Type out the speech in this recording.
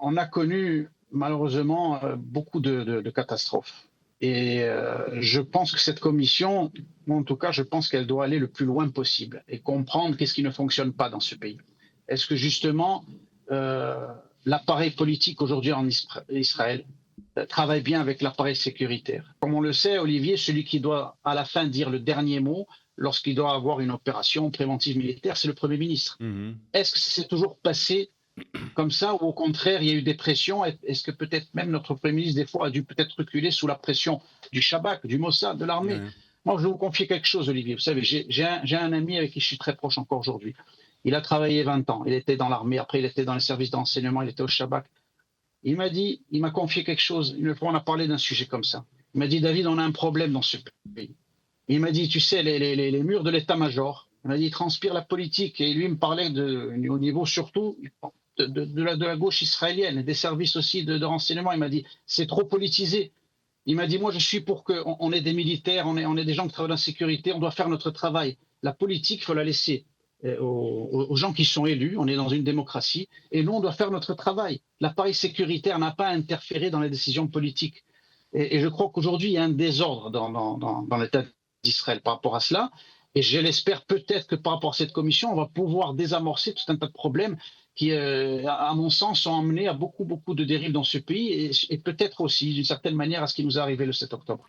on a connu malheureusement beaucoup de catastrophes. Et je pense que cette commission, moi, en tout cas, je pense qu'elle doit aller le plus loin possible et comprendre qu'est-ce qui ne fonctionne pas dans ce pays. Est-ce que justement l'appareil politique aujourd'hui en Israël travaille bien avec l'appareil sécuritaire? Comme on le sait, Olivier, celui qui doit à la fin dire le dernier mot lorsqu'il doit avoir une opération préventive militaire, c'est le Premier ministre. Mhm. Est-ce que c'est toujours passé comme ça, ou au contraire, il y a eu des pressions? Est-ce que peut-être même notre Premier ministre, des fois, a dû peut-être reculer sous la pression du Shabak, du Mossad, de l'armée? Ouais. Moi, je vais vous confier quelque chose, Olivier. Vous savez, j'ai un ami avec qui je suis très proche encore aujourd'hui. Il a travaillé 20 ans. Il était dans l'armée. Après, il était dans les services d'enseignement. Il était au Shabak. Il m'a confié quelque chose. Une fois, on a parlé d'un sujet comme ça. Il m'a dit, David, on a un problème dans ce pays. Il m'a dit, tu sais, les murs de l'état-major, il m'a dit, ils transpirent la politique. Et lui, il me parlait au niveau surtout de la gauche israélienne et des services aussi de renseignement. Il m'a dit, c'est trop politisé. Il m'a dit, moi, je suis pour qu'on ait des militaires, on est des gens qui travaillent dans la sécurité, on doit faire notre travail. La politique, il faut la laisser aux gens qui sont élus. On est dans une démocratie et nous, on doit faire notre travail. L'appareil sécuritaire n'a pas à interférer dans les décisions politiques. Et je crois qu'aujourd'hui, il y a un désordre dans l'État d'Israël par rapport à cela. Et je l'espère peut-être que par rapport à cette commission, on va pouvoir désamorcer tout un tas de problèmes qui, à mon sens, ont amené à beaucoup de dérives dans ce pays et peut-être aussi, d'une certaine manière, à ce qui nous est arrivé le 7 octobre.